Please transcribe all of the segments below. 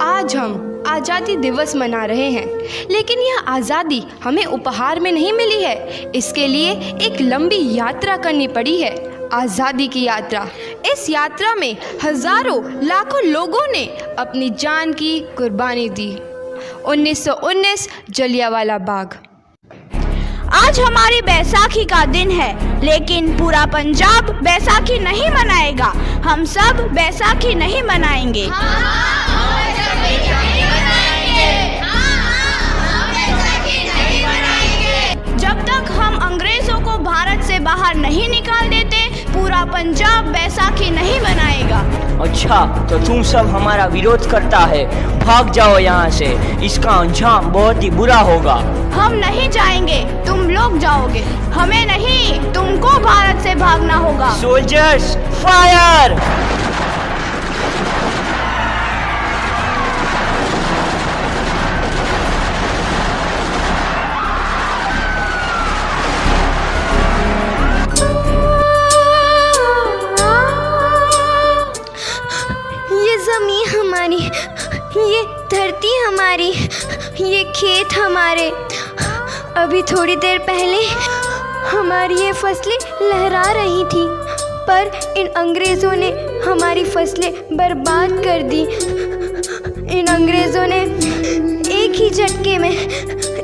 आज हम आज़ादी दिवस मना रहे हैं, लेकिन यह आज़ादी हमें उपहार में नहीं मिली है। इसके लिए एक लंबी यात्रा करनी पड़ी है, आज़ादी की यात्रा। इस यात्रा में हज़ारों लाखों लोगों ने अपनी जान की कुर्बानी दी। 1919 जलियांवाला बाग। आज हमारी बैसाखी का दिन है, लेकिन पूरा पंजाब बैसाखी नहीं मनाएगा। हम सब बैसाखी नहीं मनाएंगे। जब तक हम अंग्रेजों को भारत से बाहर नहीं निकाल देते, पूरा पंजाब बैसाखी नहीं मनाएगा। अच्छा, तो तुम सब हमारा विरोध करता है। भाग जाओ यहाँ से, इसका अंजाम बहुत ही बुरा होगा। हम नहीं जाएंगे, तुम लोग जाओगे। हमें नहीं, तुमको भारत से भागना होगा। Soldiers, fire! ये ज़मीन हमारी, ये धरती हमारी, ये खेत हमारे। अभी थोड़ी देर पहले हमारी ये फसलें लहरा रही थी, पर इन अंग्रेज़ों ने हमारी फसलें बर्बाद कर दी। इन अंग्रेज़ों ने एक ही झटके में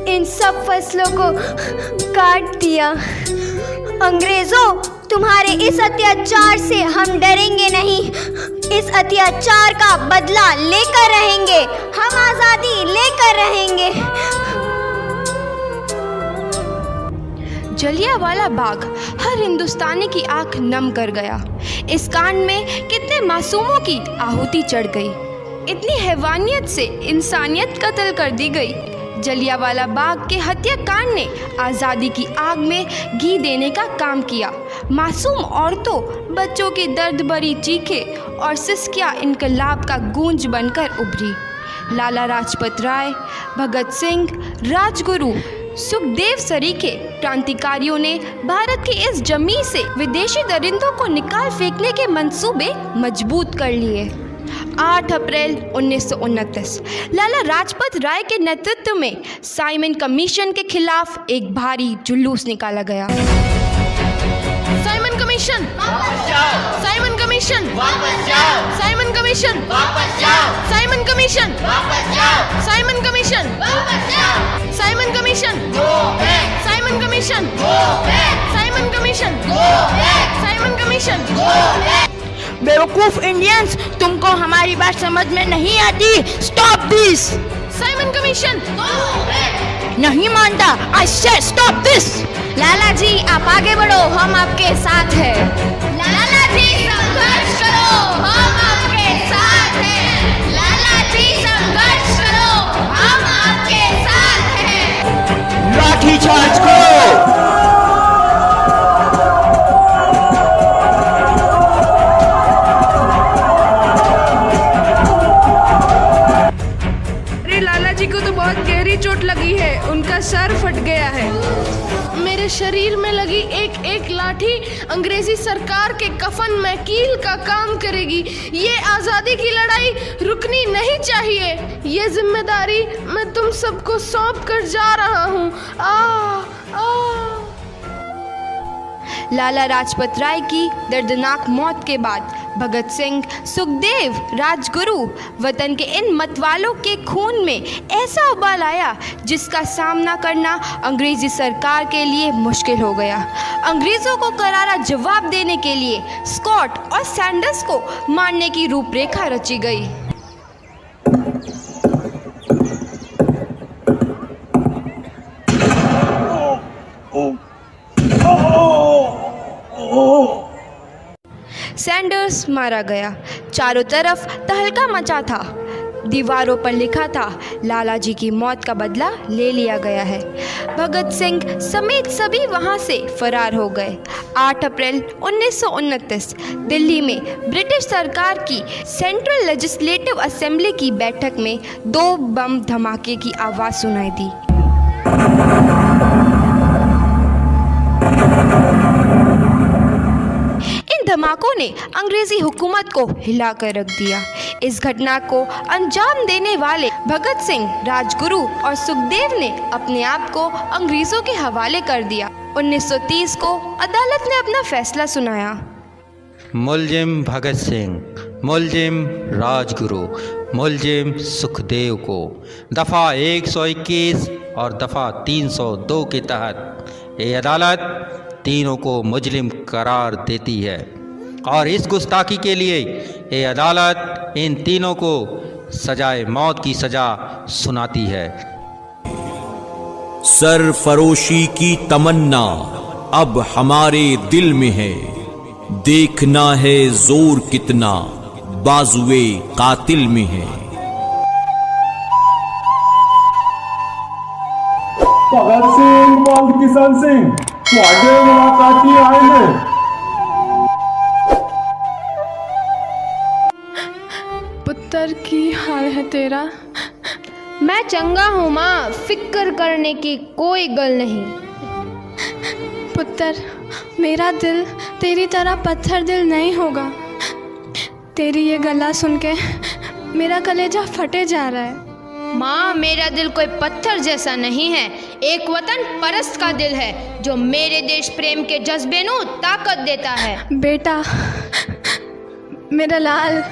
इन सब फसलों को काट दिया। अंग्रेज़ों, तुम्हारे इस अत्याचार से हम डरेंगे नहीं। इस अत्याचार का बदला लेकर रहेंगे। हम आज़ादी लेकर रहेंगे। जलियांवाला बाग हर हिंदुस्तानी की आंख नम कर गया। इस कांड में कितने मासूमों की आहुति चढ़ गई। इतनी हैवानियत से इंसानियत कत्ल कर दी गई। जलियांवाला बाग के हत्याकांड ने आज़ादी की आग में घी देने का काम किया। मासूम औरतों, बच्चों की दर्द भरी चीखें और सिसकियाँ इनकलाब का गूंज बनकर उभरी। लाला लाजपत राय, भगत सिंह, राजगुरु, सुखदेव सरीखे क्रांतिकारियों ने भारत की इस जमीन से विदेशी दरिंदों को निकाल फेंकने के मंसूबे मजबूत कर लिए। 8 अप्रैल 1929 लाला लाजपत राय के नेतृत्व में साइमन कमीशन के खिलाफ एक भारी जुलूस निकाला गया। साइमन कमीशन वापस जाओ! साइमन कमीशन वापस जाओ! साइमन कमीशन वापस जाओ! साइमन कमीशन वापस जाओ! साइमन कमीशन वापस जाओ! Simon commission go back! Simon commission go back! Simon commission go back! Simon commission go back! बेवकूफ इंडियंस, तुमको हमारी बात समझ में नहीं आती। Stop this! Simon commission go back! नहीं मानता। आई से स्टॉप दिस! लाला जी, आप आगे बढ़ो, हम आपके साथ हैं। लाला जी, संघर्ष करो, हम आपके साथ हैं। लाला जी, संघर्ष करो, हम आपके साथ हैं। लाठी चार्ज करो! चोट लगी है, उनका सर फट गया है। मेरे शरीर में लगी एक एक लाठी अंग्रेजी सरकार के कफन में कील का काम करेगी। ये आज़ादी की लड़ाई रुकनी नहीं चाहिए। ये जिम्मेदारी मैं तुम सबको सौंप कर जा रहा हूँ। लाला लाजपत राय की दर्दनाक मौत के बाद भगत सिंह, सुखदेव, राजगुरु वतन के इन मतवालों के खून में ऐसा उबाल आया जिसका सामना करना अंग्रेजी सरकार के लिए मुश्किल हो गया। अंग्रेज़ों को करारा जवाब देने के लिए स्कॉट और सैंडर्स को मारने की रूपरेखा रची गई। सैंडर्स मारा गया। चारों तरफ तहलका मचा था। दीवारों पर लिखा था, लाला जी की मौत का बदला ले लिया गया है। भगत सिंह समेत सभी वहां से फरार हो गए। 8 अप्रैल 1929 दिल्ली में ब्रिटिश सरकार की सेंट्रल लेजिस्लेटिव असेंबली की बैठक में 2 बम धमाके की आवाज़ सुनाई दी। धमाकों ने अंग्रेजी हुकूमत को हिला कर रख दिया। इस घटना को अंजाम देने वाले भगत सिंह, राजगुरु और सुखदेव ने अपने आप को अंग्रेजों के हवाले कर दिया। 1930 को अदालत ने अपना फैसला सुनाया। मुलजिम भगत सिंह, मुलजिम राजगुरु, मुलजिम सुखदेव को दफ़ा 121 और दफ़ा 302 के तहत ये अदालत तीनों को मुजरिम करार देती है और इस गुस्ताखी के लिए ये अदालत इन तीनों को सजाए मौत की सज़ा सुनाती है। सरफरोशी की तमन्ना अब हमारे दिल में है, देखना है जोर कितना बाजुए कातिल में है। भगत सिंह, बाल किशन सिंह, ਤੁਹਾਡੇ ਮੁਲਾਕਾਤੀ ਆਏ ਨੇ। पुत्र की हाल है तेरा? मैं चंगा हूँ माँ, फिक्र करने की कोई गल नहीं। पुत्र, मेरा दिल तेरी तरह पत्थर दिल नहीं होगा। तेरी ये गला सुन के मेरा कलेजा फटे जा रहा है। माँ, मेरा दिल कोई पत्थर जैसा नहीं है, एक वतन परस्त का दिल है जो मेरे देश प्रेम के जज्बे नू ताकत देता है। बेटा, मेरा लाल।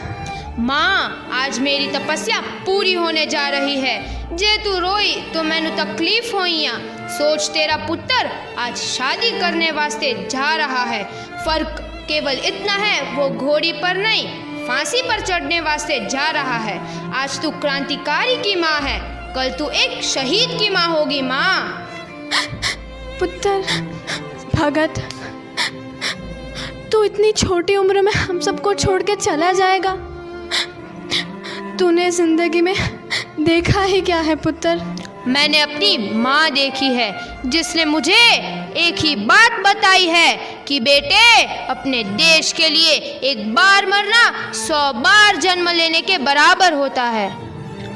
माँ, आज मेरी तपस्या पूरी होने जा रही है। जे तू रोई तो मैनू तकलीफ होइया। सोच, तेरा पुत्र आज शादी करने वास्ते जा रहा है। फर्क केवल इतना है, वो घोड़ी पर नहीं फांसी पर चढ़ने वास्ते जा रहा है। आज तू क्रांतिकारी की माँ है, कल तू एक शहीद की माँ होगी। माँ। पुत्र भगत, तू इतनी छोटी उम्र में हम सबको छोड़ के चला जाएगा? तूने जिंदगी में देखा ही क्या है पुत्र? मैंने अपनी माँ देखी है, जिसने मुझे एक ही बात बताई है कि बेटे, अपने देश के लिए एक बार मरना 100 बार जन्म लेने के बराबर होता है।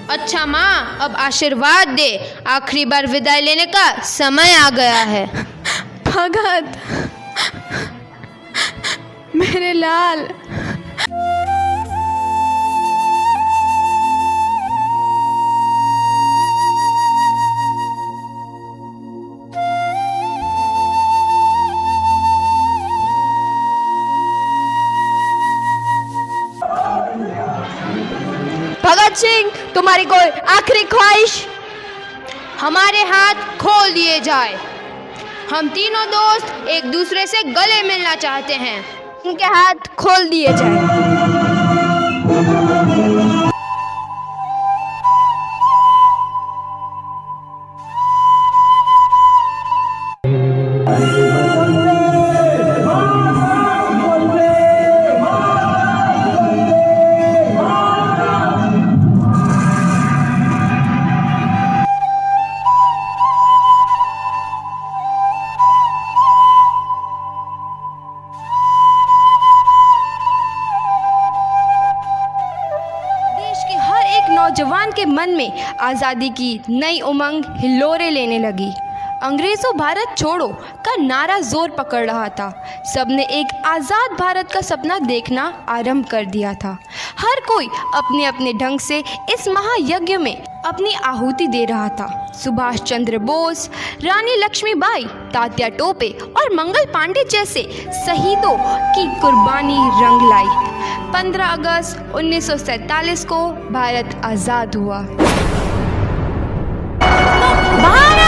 अच्छा माँ, अब आशीर्वाद दे, आखिरी बार विदाई लेने का समय आ गया है। भगत, मेरे लाल। भगत सिंह, तुम्हारी कोई आखिरी ख्वाहिश? हमारे हाथ खोल दिए जाए। हम तीनों दोस्त एक दूसरे से गले मिलना चाहते हैं। उनके हाथ खोल दिए जाए। नौजवान के मन में आज़ादी की नई उमंग हिलोरे लेने लगी। अंग्रेज़ों भारत छोड़ो का नारा जोर पकड़ रहा था। सबने एक आज़ाद भारत का सपना देखना आरंभ कर दिया था। हर कोई अपने अपने ढंग से इस महायज्ञ में अपनी आहुति दे रहा था। सुभाष चंद्र बोस, रानी लक्ष्मीबाई, तात्या टोपे और मंगल पांडे जैसे शहीदों की कुर्बानी रंग लाई। 15 अगस्त 1947 को भारत आज़ाद हुआ। भारत